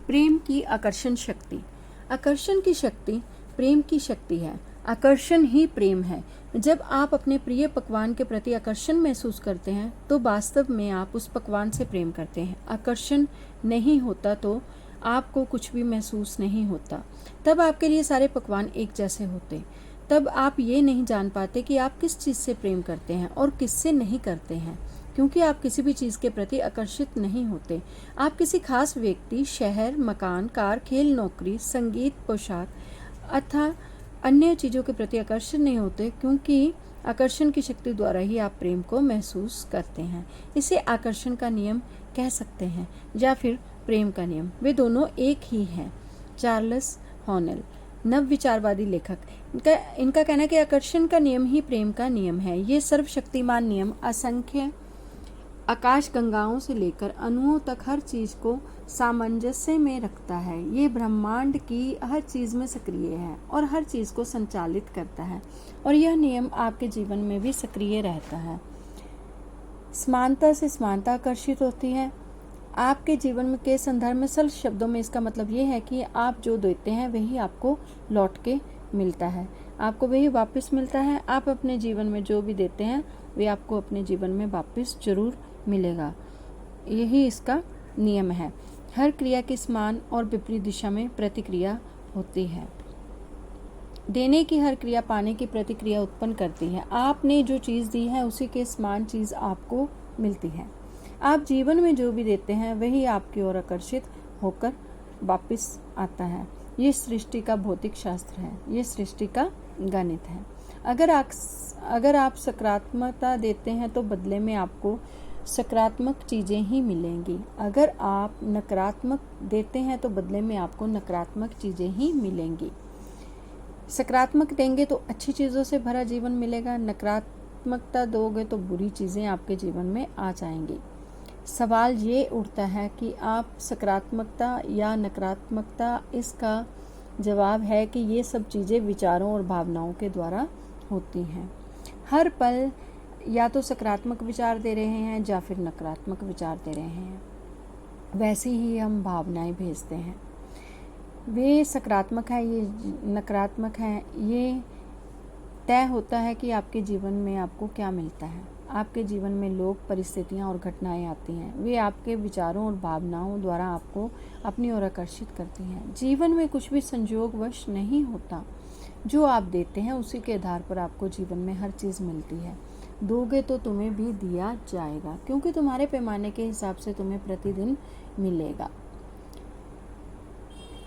प्रेम की आकर्षण शक्ति। आकर्षण की शक्ति प्रेम की शक्ति है। आकर्षण ही प्रेम है। जब आप अपने प्रिय पकवान के प्रति आकर्षण महसूस करते हैं तो वास्तव में आप उस पकवान से प्रेम करते हैं। आकर्षण नहीं होता तो आपको कुछ भी महसूस नहीं होता। तब आपके लिए सारे पकवान एक जैसे होते। तब आप ये नहीं जान पाते कि आप किस चीज़ से प्रेम करते हैं और किससे नहीं करते हैं, क्योंकि आप किसी भी चीज़ के प्रति आकर्षित नहीं होते। आप किसी खास व्यक्ति, शहर, मकान, कार, खेल, नौकरी, संगीत, पोशाक अथवा अन्य चीज़ों के प्रति आकर्षित नहीं होते, क्योंकि आकर्षण की शक्ति द्वारा ही आप प्रेम को महसूस करते हैं। इसे आकर्षण का नियम कह सकते हैं या फिर प्रेम का नियम। वे दोनों एक ही हैं। चार्ल्स हॉनेल, नवविचारवादी लेखक, इनका कहना है कि आकर्षण का नियम ही प्रेम का नियम है। ये सर्वशक्तिमान नियम असंख्य आकाश गंगाओं से लेकर अणुओं तक हर चीज़ को सामंजस्य में रखता है। ये ब्रह्मांड की हर चीज़ में सक्रिय है और हर चीज़ को संचालित करता है, और यह नियम आपके जीवन में भी सक्रिय रहता है। समानता से समानता आकर्षित होती है। आपके जीवन में के संदर्भ में सरल शब्दों में इसका मतलब ये है कि आप जो देते हैं वही आपको लौट के मिलता है, आपको वही वापस मिलता है। आप अपने जीवन में जो भी देते हैं वे आपको अपने जीवन में वापस जरूर मिलेगा। यही इसका नियम है। हर क्रिया की समान और विपरीत दिशा में प्रतिक्रिया होती है। देने की हर क्रिया पाने की प्रतिक्रिया उत्पन्न करती है। आपने जो चीज़ दी है उसी के समान चीज़ आपको मिलती है। आप जीवन में जो भी देते हैं वही आपकी ओर आकर्षित होकर वापस आता है। ये सृष्टि का भौतिक शास्त्र है, ये सृष्टि का गणित है। अगर आप सकारात्मकता देते हैं तो बदले में आपको सकारात्मक चीज़ें ही मिलेंगी। अगर आप नकारात्मक देते हैं तो बदले में आपको नकारात्मक चीज़ें ही मिलेंगी। सकारात्मक देंगे तो अच्छी चीज़ों से भरा जीवन मिलेगा, नकारात्मकता दोगे तो बुरी चीज़ें आपके जीवन में आ जाएंगी। सवाल ये उठता है कि आप सकारात्मकता या नकारात्मकता। इसका जवाब है कि ये सब चीज़ें विचारों और भावनाओं के द्वारा होती हैं। हर पल या तो सकारात्मक विचार दे रहे हैं या फिर नकारात्मक विचार दे रहे हैं। वैसे ही हम भावनाएं भेजते हैं। वे सकारात्मक है, ये नकारात्मक है, ये तय होता है कि आपके जीवन में आपको क्या मिलता है। आपके जीवन में लोग, परिस्थितियाँ और घटनाएं आती हैं। वे आपके विचारों और भावनाओं द्वारा आपको अपनी ओर आकर्षित करती हैं। जीवन में कुछ भी संयोगवश नहीं होता। जो आप देते हैं उसी के आधार पर आपको जीवन में हर चीज़ मिलती है। दोगे तो तुम्हें भी दिया जाएगा, क्योंकि तुम्हारे पैमाने के हिसाब से तुम्हें प्रतिदिन मिलेगा।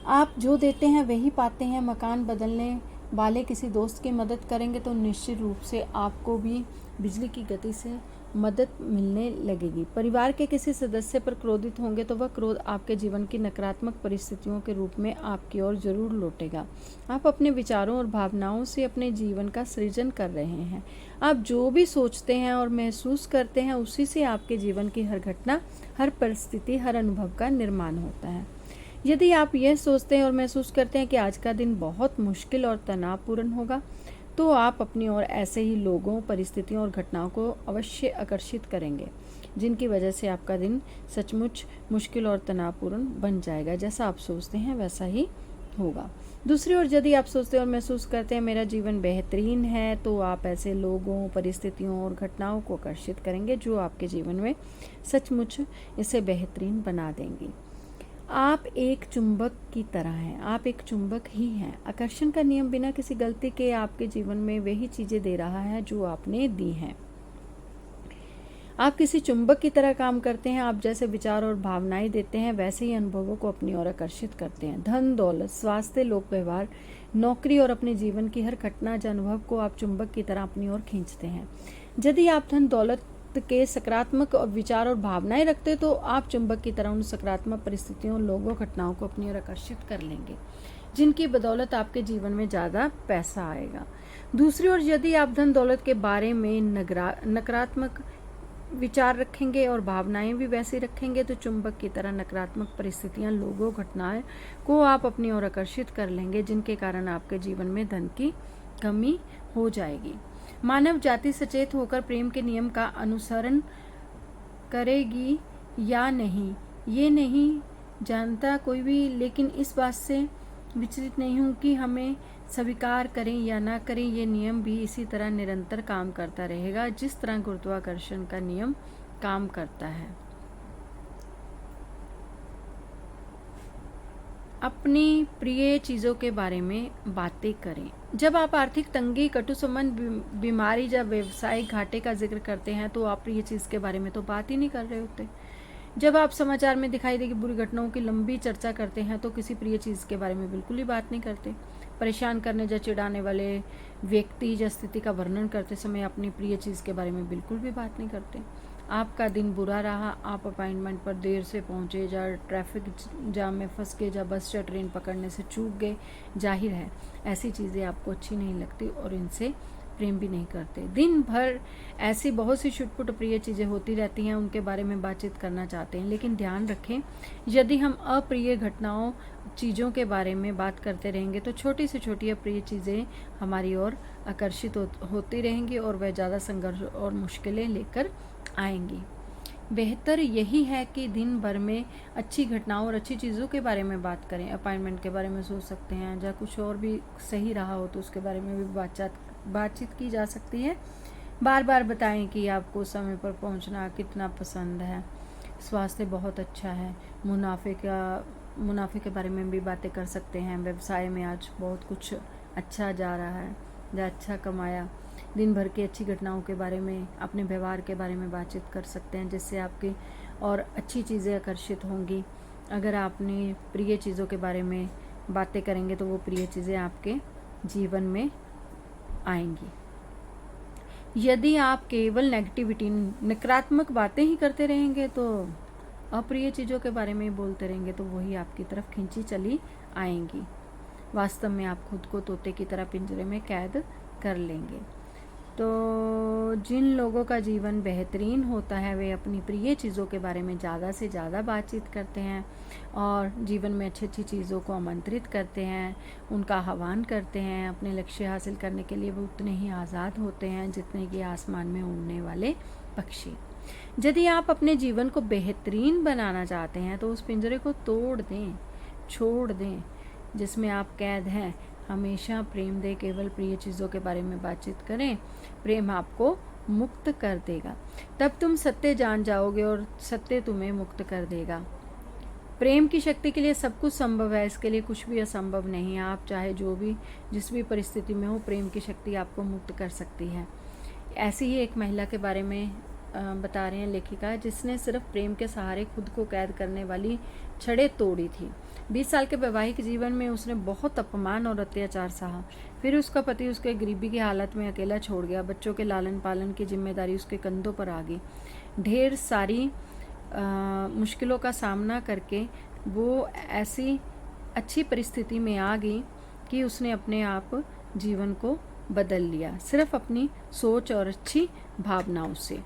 आप जो देते हैं वही पाते हैं। मकान बदलने वाले किसी दोस्त की मदद करेंगे तो निश्चित रूप से आपको भी बिजली की गति से मदद मिलने लगेगी। परिवार के किसी सदस्य पर क्रोधित होंगे तो वह क्रोध आपके जीवन की नकारात्मक परिस्थितियों के रूप में आपकी ओर जरूर लौटेगा। आप अपने विचारों और भावनाओं से अपने जीवन का सृजन कर रहे हैं। आप जो भी सोचते हैं और महसूस करते हैं उसी से आपके जीवन की हर घटना, हर परिस्थिति, हर अनुभव का निर्माण होता है। यदि आप यह सोचते हैं और महसूस करते हैं कि आज का दिन बहुत मुश्किल और तनावपूर्ण होगा, तो आप अपनी ओर ऐसे ही लोगों, परिस्थितियों और घटनाओं को अवश्य आकर्षित करेंगे जिनकी वजह से आपका दिन सचमुच मुश्किल और तनावपूर्ण बन जाएगा। जैसा आप सोचते हैं वैसा ही होगा। दूसरी ओर यदि आप सोचते हैं और महसूस करते हैं मेरा जीवन बेहतरीन है, तो आप ऐसे लोगों, परिस्थितियों और घटनाओं को आकर्षित करेंगे जो आपके जीवन में सचमुच इसे बेहतरीन बना देंगी। आप एक चुंबक की तरह हैं। आप एक चुंबक ही हैं। आकर्षण का नियम बिना किसी गलती के आपके जीवन में वही चीज़ें दे रहा है जो आपने दी हैं। आप किसी चुंबक की तरह काम करते हैं। आप जैसे विचार और भावनाएं देते हैं वैसे ही अनुभवों को अपनी ओर आकर्षित करते हैं। धन, दौलत, स्वास्थ्य, लोक व्यवहार, नौकरी और अपने जीवन की हर घटना या अनुभव को आप चुंबक की तरह अपनी ओर खींचते हैं। यदि आप धन, दौलत के सकारात्मक विचार और भावनाएं रखते तो आप चुंबक की तरह उन सकारात्मक परिस्थितियों, लोगों, घटनाओं को अपनी ओर आकर्षित कर लेंगे जिनकी बदौलत आपके जीवन में ज़्यादा पैसा आएगा। दूसरी ओर यदि आप धन दौलत के बारे में नकारात्मक विचार रखेंगे और भावनाएं भी वैसी रखेंगे तो चुंबक की तरह नकारात्मक परिस्थितियां, लोगों, घटनाएं को आप अपनी ओर आकर्षित कर लेंगे जिनके कारण आपके जीवन में धन की कमी हो जाएगी। मानव जाति सचेत होकर प्रेम के नियम का अनुसरण करेगी या नहीं, ये नहीं जानता कोई भी, लेकिन इस बात से विचलित नहीं हूँ कि हमें स्वीकार करें या ना करें, ये नियम भी इसी तरह निरंतर काम करता रहेगा जिस तरह गुरुत्वाकर्षण का नियम काम करता है। अपनी प्रिय चीज़ों के बारे में बातें करें। जब आप आर्थिक तंगी, कटु संबंध, बीमारी या व्यवसायिक घाटे का जिक्र करते हैं तो आप प्रिय चीज़ के बारे में तो बात ही नहीं कर रहे होते। जब आप समाचार में दिखाई देगी बुरी घटनाओं की लंबी चर्चा करते हैं तो किसी प्रिय चीज़ के बारे में बिल्कुल ही बात नहीं करते। परेशान करने या चिढ़ाने वाले व्यक्ति या स्थिति का वर्णन करते समय अपनी प्रिय चीज़ के बारे में बिल्कुल भी बात नहीं करते। आपका दिन बुरा रहा, आप अपॉइंटमेंट पर देर से पहुंचे, या ट्रैफिक जाम में फंस गए, या बस या ट्रेन पकड़ने से चूक गए, जाहिर है ऐसी चीज़ें आपको अच्छी नहीं लगती और इनसे प्रेम भी नहीं करते। दिन भर ऐसी बहुत सी छुटपुट प्रिय चीज़ें होती रहती हैं, उनके बारे में बातचीत करना चाहते हैं, लेकिन ध्यान रखें यदि हम अप्रिय घटनाओं, चीज़ों के बारे में बात करते रहेंगे तो छोटी से छोटी अप्रिय चीज़ें हमारी ओर आकर्षित होती रहेंगी और वह ज़्यादा संघर्ष और मुश्किलें लेकर आएंगी। बेहतर यही है कि दिन भर में अच्छी घटनाओं और अच्छी चीज़ों के बारे में बात करें। अपॉइंटमेंट के बारे में सोच सकते हैं, या कुछ और भी सही रहा हो तो उसके बारे में भी बातचीत की जा सकती है। बार बार बताएं कि आपको समय पर पहुंचना कितना पसंद है, स्वास्थ्य बहुत अच्छा है। मुनाफे के बारे में भी बातें कर सकते हैं। व्यवसाय में आज बहुत कुछ अच्छा जा रहा है या अच्छा कमाया। दिन भर की अच्छी घटनाओं के बारे में, अपने व्यवहार के बारे में बातचीत कर सकते हैं, जिससे आपकी और अच्छी चीज़ें आकर्षित होंगी। अगर आपने प्रिय चीज़ों के बारे में बातें करेंगे तो वो प्रिय चीज़ें आपके जीवन में आएंगी। यदि आप केवल नेगेटिविटी, नकारात्मक बातें ही करते रहेंगे तो अप्रिय चीज़ों के बारे में बोलते रहेंगे तो वही आपकी तरफ खींची चली आएंगी। वास्तव में आप खुद को तोते की तरह पिंजरे में कैद कर लेंगे। तो जिन लोगों का जीवन बेहतरीन होता है वे अपनी प्रिय चीज़ों के बारे में ज़्यादा से ज़्यादा बातचीत करते हैं और जीवन में अच्छी अच्छी चीज़ों को आमंत्रित करते हैं, उनका आह्वान करते हैं। अपने लक्ष्य हासिल करने के लिए वो उतने ही आज़ाद होते हैं जितने कि आसमान में उड़ने वाले पक्षी। यदि आप अपने जीवन को बेहतरीन बनाना चाहते हैं तो उस पिंजरे को तोड़ दें, छोड़ दें जिसमें आप कैद हैं। हमेशा प्रेम दे, केवल प्रिय चीज़ों के बारे में बातचीत करें। प्रेम आपको मुक्त कर देगा, तब तुम सत्य जान जाओगे और सत्य तुम्हें मुक्त कर देगा। प्रेम की शक्ति के लिए सब कुछ संभव है, इसके लिए कुछ भी असंभव नहीं है। आप चाहे जिस भी परिस्थिति में हो, प्रेम की शक्ति आपको मुक्त कर सकती है। ऐसी ही एक महिला के बारे में बता रहे हैं लेखिका, जिसने सिर्फ प्रेम के सहारे खुद को कैद करने वाली छड़ें तोड़ी थी। 20 साल के वैवाहिक जीवन में उसने बहुत अपमान और अत्याचार सहा। फिर उसका पति उसके गरीबी की हालत में अकेला छोड़ गया। बच्चों के लालन पालन की जिम्मेदारी उसके कंधों पर आ गई। ढेर सारी मुश्किलों का सामना करके वो ऐसी अच्छी परिस्थिति में आ गई कि उसने अपने आप जीवन को बदल लिया, सिर्फ अपनी सोच और अच्छी भावनाओं से।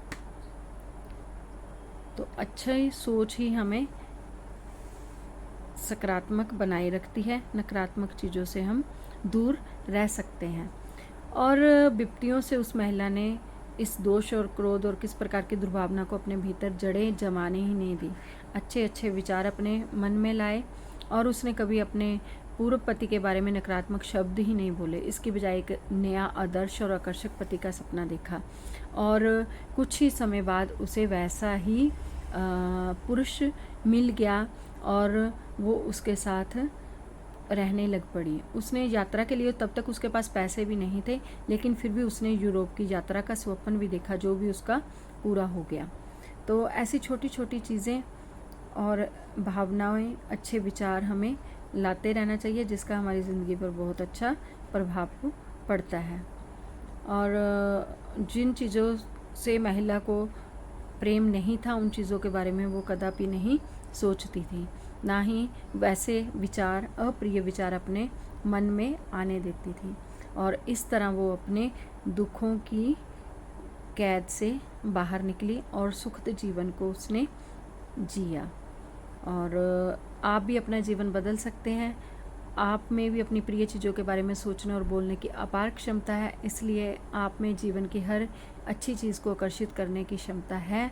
तो अच्छी सोच ही हमें सकारात्मक बनाए रखती है, नकारात्मक चीज़ों से हम दूर रह सकते हैं। और विपत्तियों से उस महिला ने इस दोष और क्रोध और किस प्रकार की दुर्भावना को अपने भीतर जड़ें जमाने ही नहीं दी। अच्छे अच्छे विचार अपने मन में लाए और उसने कभी अपने पूर्व पति के बारे में नकारात्मक शब्द ही नहीं बोले। इसकी बजाय एक नया आदर्श और आकर्षक पति का सपना देखा और कुछ ही समय बाद उसे वैसा ही पुरुष मिल गया और वो उसके साथ रहने लग पड़ी। उसने यात्रा के लिए, तब तक उसके पास पैसे भी नहीं थे, लेकिन फिर भी उसने यूरोप की यात्रा का स्वप्न भी देखा, जो भी उसका पूरा हो गया। तो ऐसी छोटी छोटी चीज़ें और भावनाएं, अच्छे विचार हमें लाते रहना चाहिए, जिसका हमारी ज़िंदगी पर बहुत अच्छा प्रभाव पड़ता है। और जिन चीज़ों से महिला को प्रेम नहीं था, उन चीज़ों के बारे में वो कदापि नहीं सोचती थी, ना ही वैसे विचार, अप्रिय विचार अपने मन में आने देती थी। और इस तरह वो अपने दुखों की कैद से बाहर निकली और सुखद जीवन को उसने जिया। और आप भी अपना जीवन बदल सकते हैं। आप में भी अपनी प्रिय चीज़ों के बारे में सोचने और बोलने की अपार क्षमता है, इसलिए आप में जीवन की हर अच्छी चीज़ को आकर्षित करने की क्षमता है।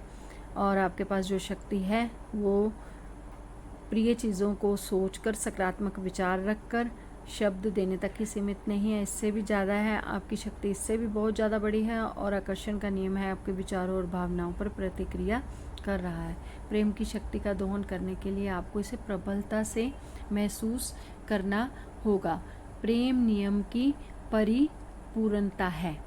और आपके पास जो शक्ति है वो प्रिय चीज़ों को सोचकर सकारात्मक विचार रखकर, शब्द देने तक ही सीमित नहीं है, इससे भी ज़्यादा है, आपकी शक्ति इससे भी बहुत ज़्यादा बड़ी है। और आकर्षण का नियम है आपके विचारों और भावनाओं पर प्रतिक्रिया कर रहा है। प्रेम की शक्ति का दोहन करने के लिए आपको इसे प्रबलता से महसूस करना होगा। प्रेम नियम की परिपूर्णता है।